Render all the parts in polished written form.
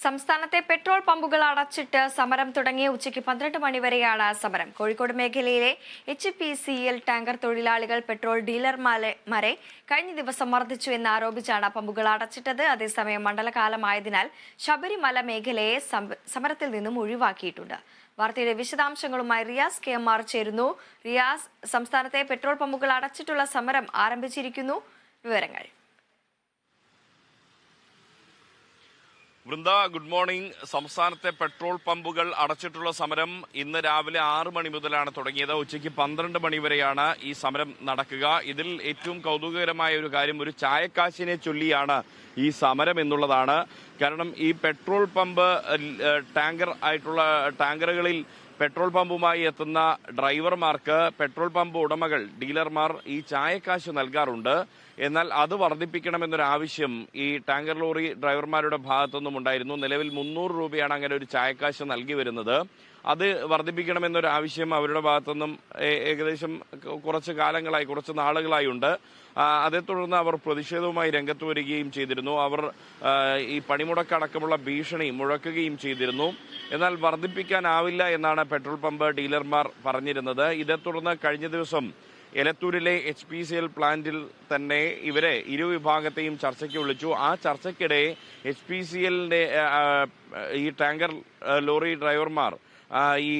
സംസ്ഥാനത്തെ പെട്രോൾ പമ്പുകൾ അടച്ചിട്ട് സമരം തുടങ്ങിയ ഉച്ചയ്ക്ക് 12 മണിവരെയാണ് സമരം. കോഴിക്കോട് മേഖലയിലെ HPCL ടാങ്കർ തൊഴിലാളികൾ പെട്രോൾ ഡീലർമാരെ കഴിഞ്ഞ ദിവസം മർദ്ദിച്ചു എന്ന് ആരോപിച്ചാണ് പമ്പുകൾ അടച്ചിട്ടത്. അതേസമയം മണ്ഡലകാലമായതിനാൽ ശബരിമല മേഖലയെ സമരത്തിൽ നിന്നും ഒഴിവാക്കിയിട്ടുണ്ട്. വാർത്തയുടെ വിശദാംശങ്ങളുമായി റിയാസ് KMR ചേരുന്നു. റിയാസ്, സംസ്ഥാനത്തെ പെട്രോൾ പമ്പുകൾ അടച്ചിട്ടുള്ള സമരം ആരംഭിച്ചിരിക്കുന്നു. വിവരങ്ങൾ. Vrinda, good morning. സംസ്ഥാനത്തെ പെട്രോൾ പമ്പുകൾ അടച്ചിട്ടുള്ള സമരം ഇന്ന് രാവിലെ 6 മണി മുതലാണ് തുടങ്ങിയത്. ഉച്ചയ്ക്ക് 12 മണി വരെയാണ് ഈ സമരം നടക്കുക. ഇതിൽ ഏറ്റവും കൗതുകകരമായ ഒരു കാര്യം, ഒരു ചായക്കാശിനെ ചൊല്ലിയാണ് ഈ സമരം എന്നുള്ളതാണ്. കാരണം ഈ പെട്രോൾ പമ്പ് ടാങ്കർ ആയിട്ടുള്ള ടാങ്കറുകളിൽ പെട്രോൾ പമ്പുമായി എത്തുന്ന ഡ്രൈവർമാർക്ക് പെട്രോൾ പമ്പ് ഉടമകൾ, ഡീലർമാർ ഈ ചായക്കാശ് നൽകാറുണ്ട്. എന്നാൽ അത് വർദ്ധിപ്പിക്കണമെന്നൊരാവശ്യം ഈ ടാങ്കർ ലോറി ഡ്രൈവർമാരുടെ ഭാഗത്തുനിന്നും ഉണ്ടായിരുന്നു. നിലവിൽ 300 രൂപയാണ് അങ്ങനെ ഒരു ചായക്കാശ് നൽകി വരുന്നത്. അത് വർദ്ധിപ്പിക്കണമെന്നൊരാവശ്യം അവരുടെ ഭാഗത്തുനിന്നും ഏകദേശം കുറച്ച് നാളുകളായി ഉണ്ട്. അതേ തുടർന്ന് അവർ പ്രതിഷേധവുമായി രംഗത്ത് വരികയും ചെയ്തിരുന്നു. അവർ ഈ പണിമുടക്കടക്കമുള്ള ഭീഷണി മുഴക്കുകയും ചെയ്തിരുന്നു. എന്നാൽ വർദ്ധിപ്പിക്കാനാവില്ല എന്നാണ് പെട്രോൾ പമ്പ് ഡീലർമാർ പറഞ്ഞിരുന്നത്. ഇതേ തുടർന്ന് കഴിഞ്ഞ ദിവസം എലത്തൂരിലെ HPCL പ്ലാന്റിൽ തന്നെ ഇവരെ ഇരുവിഭാഗത്തെയും ചർച്ചയ്ക്ക് വിളിച്ചു. ആ ചർച്ചയ്ക്കിടെ HPCLന്റെ ഈ ടാങ്കർ ലോറി ഡ്രൈവർമാർ ഈ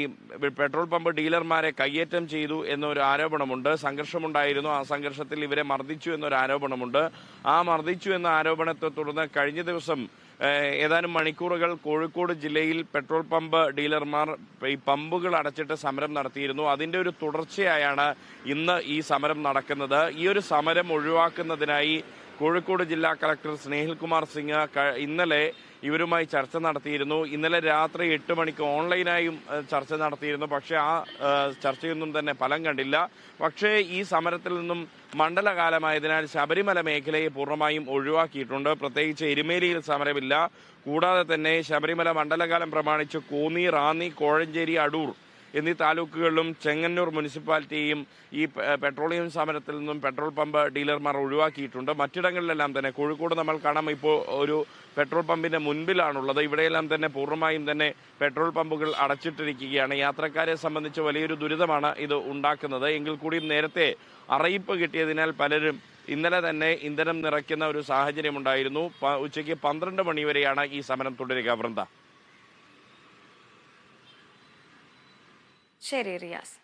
പെട്രോൾ പമ്പ് ഡീലർമാരെ കയ്യേറ്റം ചെയ്തു എന്നൊരു ആരോപണമുണ്ട്. സംഘർഷമുണ്ടായിരുന്നു. ആ സംഘർഷത്തിൽ ഇവരെ മർദ്ദിച്ചു എന്നൊരു ആരോപണമുണ്ട്. ആ മർദ്ദിച്ചു എന്ന ആരോപണത്തെ തുടർന്ന് കഴിഞ്ഞ ദിവസം ഏതാനും മണിക്കൂറുകൾ കോഴിക്കോട് ജില്ലയിൽ പെട്രോൾ പമ്പ് ഡീലർമാർ ഈ പമ്പുകൾ അടച്ചിട്ട് സമരം നടത്തിയിരുന്നു. അതിന്റെ ഒരു തുടർച്ചയായാണ് ഇന്ന് ഈ സമരം നടക്കുന്നത്. ഈ ഒരു സമരം ഒഴിവാക്കുന്നതിനായി കോഴിക്കോട് ജില്ലാ കളക്ടർ സ്നേഹിൽകുമാർ സിംഗ് ഇന്നലെ ഇവരുമായി ചർച്ച നടത്തിയിരുന്നു. ഇന്നലെ രാത്രി 8 മണിക്ക് ഓൺലൈനായും ചർച്ച നടത്തിയിരുന്നു. പക്ഷേ ആ ചർച്ചയൊന്നും തന്നെ ഫലം കണ്ടില്ല. പക്ഷേ ഈ സമരത്തിൽ നിന്നും മണ്ഡലകാലമായതിനാൽ ശബരിമല മേഖലയെ പൂർണ്ണമായും ഒഴിവാക്കിയിട്ടുണ്ട്. പ്രത്യേകിച്ച് എരുമേലിയിൽ സമരമില്ല. കൂടാതെ തന്നെ ശബരിമല മണ്ഡലകാലം പ്രമാണിച്ച് കോന്നി, റാന്നി, കോഴഞ്ചേരി, അടൂർ എന്നീ താലൂക്കുകളിലും ചെങ്ങന്നൂർ മുനിസിപ്പാലിറ്റിയും ഈ പെട്രോളിയം സമരത്തിൽ നിന്നും പെട്രോൾ പമ്പ് ഡീലർമാർ ഒഴിവാക്കിയിട്ടുണ്ട്. മറ്റിടങ്ങളിലെല്ലാം തന്നെ, കോഴിക്കോട് നമ്മൾ കാണാം, ഇപ്പോൾ ഒരു പെട്രോൾ പമ്പിന്റെ മുൻപിലാണുള്ളത്. ഇവിടെയെല്ലാം തന്നെ പൂർണ്ണമായും തന്നെ പെട്രോൾ പമ്പുകൾ അടച്ചിട്ടിരിക്കുകയാണ്. യാത്രക്കാരെ സംബന്ധിച്ച് വലിയൊരു ദുരിതമാണ് ഇത് ഉണ്ടാക്കുന്നത്. എങ്കിൽ കൂടിയും നേരത്തെ അറിയിപ്പ് കിട്ടിയതിനാൽ പലരും ഇന്നലെ തന്നെ ഇന്ധനം നിറയ്ക്കുന്ന ഒരു സാഹചര്യമുണ്ടായിരുന്നു. ഉച്ചയ്ക്ക് 12 മണി വരെയാണ് ഈ സമരം തുടരുക. വൃന്ദ. ശരി റിയാസ്.